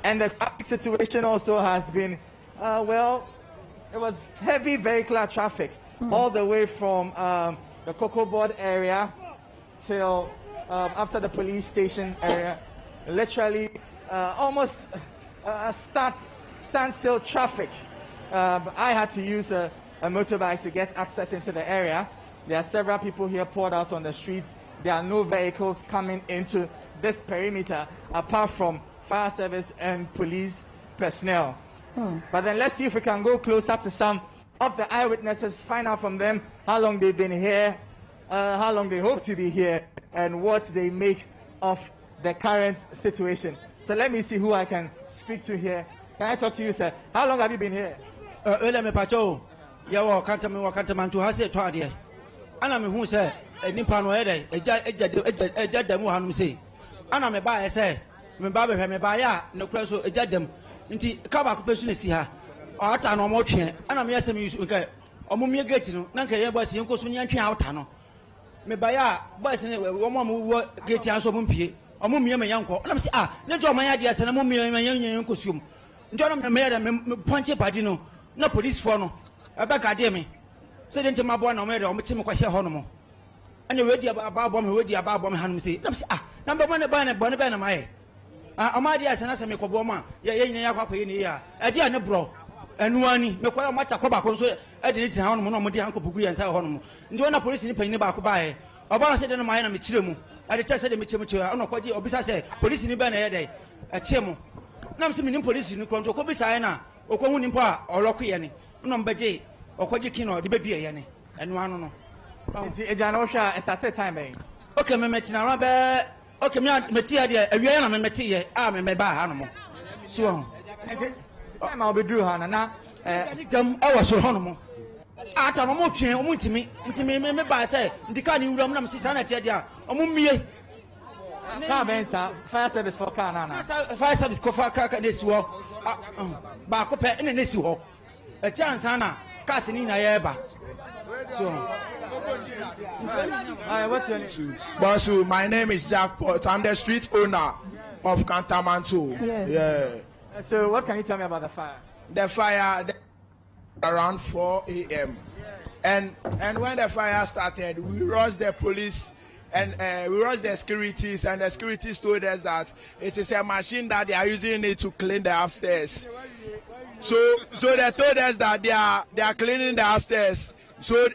And the traffic situation also has been, well, it was heavy vehicular traffic all the way from the Cocoa Board area till after the police station area. Literally almost standstill traffic. I had to use a motorbike to get access into the area. There are several people here poured out on the streets. There are no vehicles coming into this perimeter apart from fire service and police personnel. But then let's see if we can go closer to some of the eyewitnesses, find out from them how long they've been here, how long they hope to be here, and what they make of the current situation. So let me see who I can speak to here. Can I talk to you, sir? How long have you been here? Kantamanto has it toward here. And I'm who say, a nippano a dem who say. And I'm a buyer, say, me baby, me buyer, no press a jadem. Inti Kabak person is here. Art and motion, and I'm yes, you okay. Or Mumia getting, Nanka, your boys, Uncle Sunyan Outano. Me buyer, boys, and woman get answer Mumpy, or Mumia, my uncle. And I'm saying, not your my ideas and a Mumia, my young consume. John, my mayor, Ponche Padino, no police for no. I back at me. So then to my boy, no matter, or Timothy Honomo. And already about bomb, already about bomb, Hanum say, number one, a banner, Bonabana, my. Amadia and Asami Koboma, Yaya, a dear no bro, and one, no quite much a cobaco, I didn't tell Monomodi Uncle Pugu and Sahono. Join police in Penny Bakubai. Obama said in my Michimu. I detested the Michimu, I don't know what you say, police in the Banner day, a Chemo. Nam some police in the control, Kobisana, or Comunimpa, or Lokiani, number J, or Kodikino, the baby, and one no. Janosha started time. Okay, Metina, okay, Metia, a real Metia, I'm a bar animal. So, time I'll be Drew Hannah. I was so honorable. After a moment, to me, me by say, the kind you rum Sisana, or Mummy. Fire service for Canana. Fire service for Kaka this war. Bacope in this war. A chance, Anna, Cassinina Eba. So, what's your name? Bosu, my name is Jack Port. I'm the street owner of Kantamanto. Yes. Yeah. So what can you tell me about the fire? The fire around 4 a.m. And when the fire started, we rushed the police and we rushed the securities, and the securities told us that it is a machine that they are using it to clean the upstairs. So they told us that they are cleaning the upstairs. So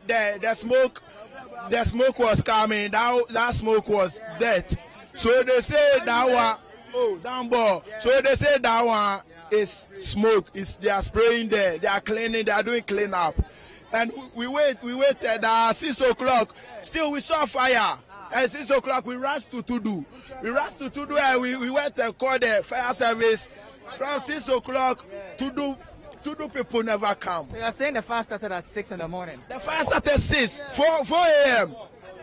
the smoke was coming. That smoke was dead. So they say that one, down ball. So they say that one is smoke. They are spraying there. They are cleaning. They are doing clean up. And we waited 6 o'clock. Still we saw fire. At 6 o'clock we rushed to Tudu. And we went and called the fire service. From 6 o'clock Tudu people never come. So you're saying the fire started at 6 in the morning? The fire started 4 a.m.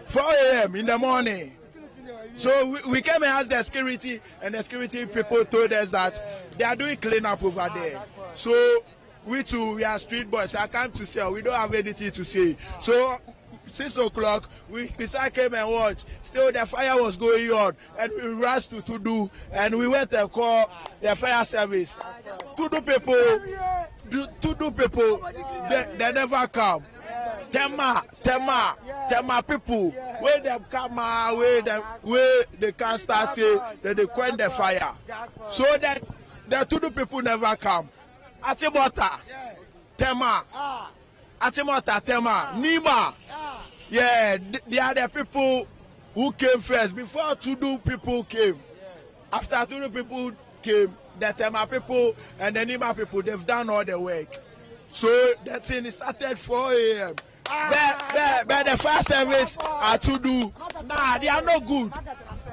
4 a.m. in the morning. So we came and asked the security, and the security people told us that they are doing cleanup over there. So we too, we are street boys. So I come to say we don't have anything to say. So 6 o'clock, we came and watched. Still the fire was going on, and we rushed to Tudu, and we went and called the fire service. Tudu people, they never come. Tema people, where them come, where they can start say that they quench the fire. So that the Tudu people never come. Atibota, Tema, Atimota Tema, Nima. Yeah, they are the people who came first. Before Tudu people came. After Tudu people came, the Tema people and the Nima people, they've done all the work. So that thing started 4 a.m. But the fire service are to do. Nah, they are not good.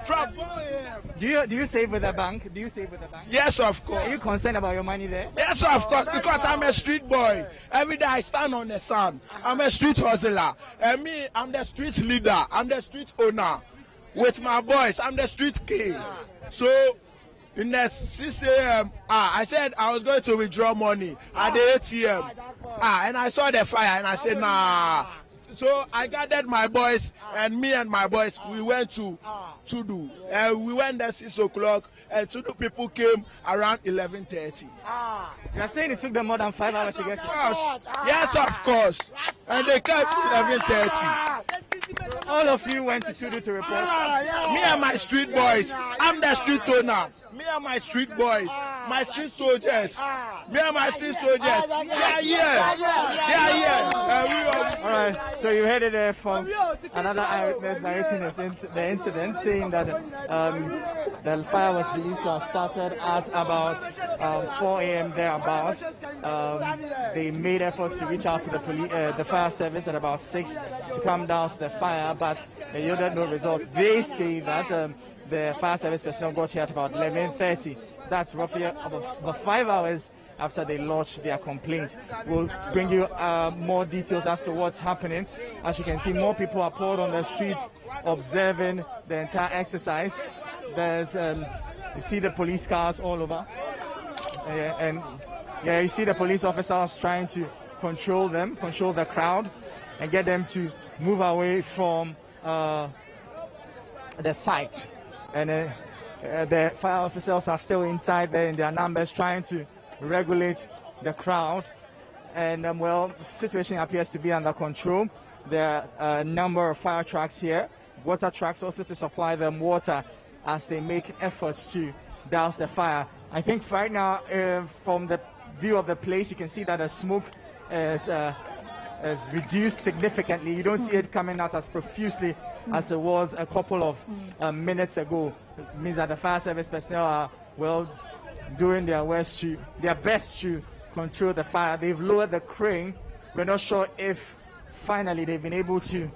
From 4 a.m. Do you save with the bank? Do you save with the bank? Yes, of course. Are you concerned about your money there? Yes, of course, because I'm a street boy. Every day I stand on the sun. I'm a street hustler. And me, I'm the street leader. I'm the street owner. With my boys, I'm the street king. So, in the 6 a.m., I said I was going to withdraw money at the ATM. And I saw the fire and I said, nah. So I gathered my boys, and me and my boys, we went to Tudu. We went there 6 o'clock, and Tudu people came around 11:30. You're saying it took them more than 5 hours to get here? Yes, of course. And they came 11:30. All of you went to Tudu to report? Me and my street boys. I'm the street owner. Me and my street boys. My street soldiers. Me and my street soldiers. They are here. They are here. All right. So you heard it there from another eyewitness narrating the incident, saying that the fire was believed to have started at about 4 a.m. thereabout. They made efforts to reach out to the fire service at about 6 to come douse the fire, but they yielded no result. They say that the fire service personnel got here at about 11:30. That's roughly about 5 hours after they lodged their complaint. We'll bring you more details as to what's happening. As you can see, more people are poured on the street observing the entire exercise. There's you see the police cars all over, and you see the police officers trying to control the crowd and get them to move away from the site. And the fire officers are still inside there in their numbers, trying to regulate the crowd. And the situation appears to be under control. There are a number of fire trucks here, water trucks also to supply them water as they make efforts to douse the fire. I think right now, from the view of the place, you can see that the smoke is reduced significantly. You don't see it coming out as profusely as it was a couple of minutes ago. It means that the fire service personnel are doing their best to control the fire. They've lowered the crane. We're not sure if finally they've been able to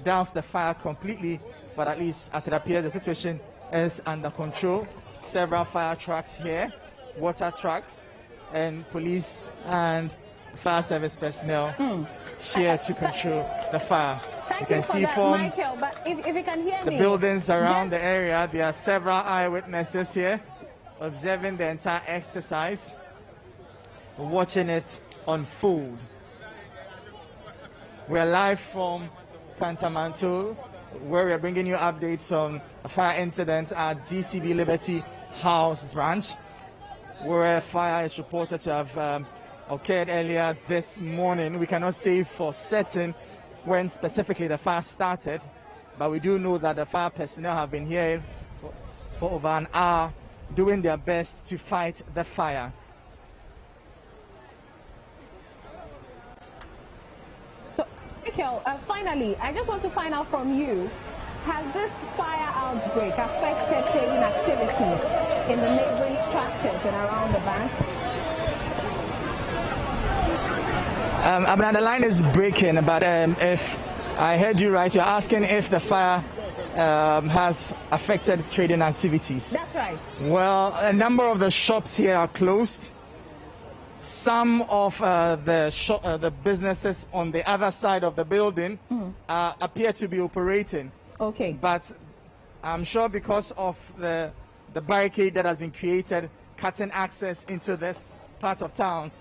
douse the fire completely, but at least as it appears, the situation is under control. Several fire trucks here, water trucks, and police and fire service personnel here to control the fire. You can see from Michael, but if you can hear the buildings around the area, there are several eyewitnesses here observing the entire exercise, watching it unfold. We're live from Kantamanto, where we're bringing you updates on fire incidents at GCB Liberty House branch, where a fire is reported to have occurred earlier this morning. We cannot say for certain when specifically the fire started, but we do know that the fire personnel have been here for over an hour doing their best to fight the fire. So, Michael, finally, I just want to find out from you, has this fire outbreak affected trading activities in the neighboring structures and around the bank? The line is breaking, but if I heard you right, you're asking if the fire has affected trading activities. That's right. Well, a number of the shops here are closed. Some of the businesses on the other side of the building appear to be operating. Okay. But I'm sure because of the barricade that has been created, cutting access into this part of town,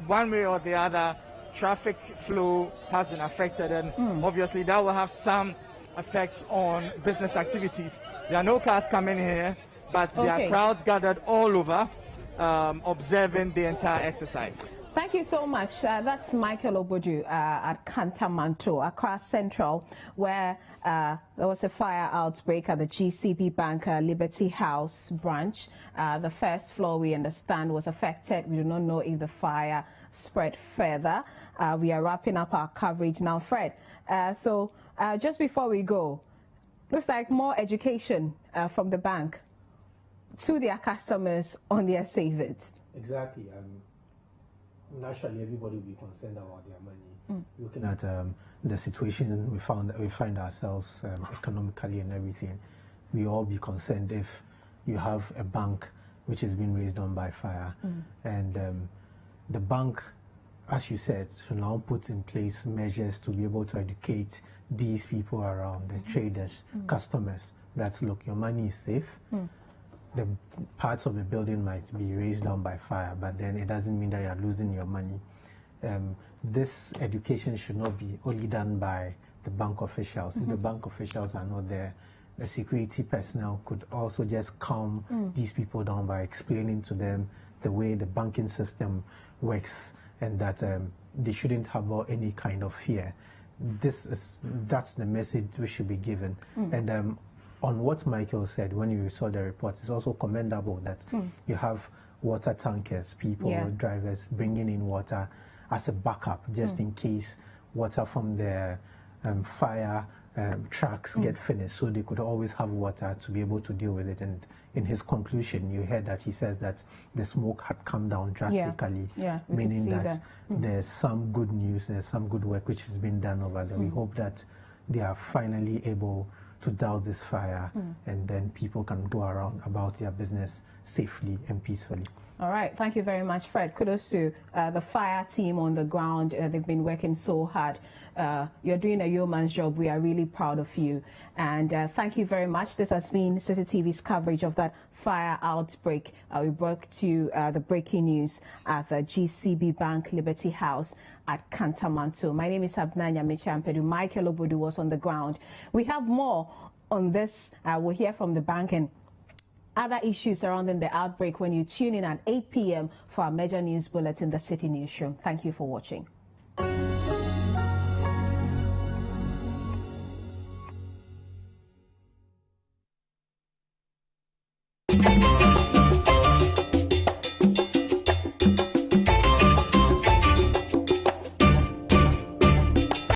one way or the other, traffic flow has been affected, and obviously that will have some effect on business activities. There are no cars coming here, but there are crowds gathered all over observing the entire exercise. Thank you so much. That's Michael Obodu at Kantamanto, Accra Central, where there was a fire outbreak at the GCB Bank Liberty House branch. The first floor, we understand, was affected. We do not know if the fire spread further. We are wrapping up our coverage now, Fred. So just before we go, looks like more education from the bank to their customers on their savings. Exactly. Naturally, everybody will be concerned about their money. Looking at the situation we find ourselves economically and everything, we all be concerned if you have a bank which has been razed on by fire, and the bank, as you said, should now put in place measures to be able to educate these people around, the traders, customers, that look, your money is safe. The parts of the building might be razed down by fire, but then it doesn't mean that you're losing your money. This education should not be only done by the bank officials. If the bank officials are not there, the security personnel could also just calm these people down by explaining to them the way the banking system works, and that they shouldn't have any kind of fear. That's the message we should be given. And on what Michael said when you saw the report, it's also commendable that you have water tankers, people, drivers bringing in water as a backup, just in case water from the fire trucks get finished, so they could always have water to be able to deal with it. And in his conclusion, you heard that he says that the smoke had come down drastically, meaning that there's some good news, there's some good work which has been done over there. We hope that they are finally able to douse this fire, and then people can go around about their business safely and peacefully. All right, thank you very much, Fred. Kudos to the fire team on the ground. They've been working so hard. You're doing a yeoman's job. We are really proud of you. And thank you very much. This has been Citi TV's coverage of that fire outbreak. We brought to the breaking news at the GCB Bank Liberty House at Kantamanto. My name is Abnanya Mechampedu. Michael Obodu was on the ground. We have more on this. We'll hear from the bank and other issues surrounding the outbreak when you tune in at 8 p.m. for our major news bulletin, the Citi Newsroom. Thank you for watching.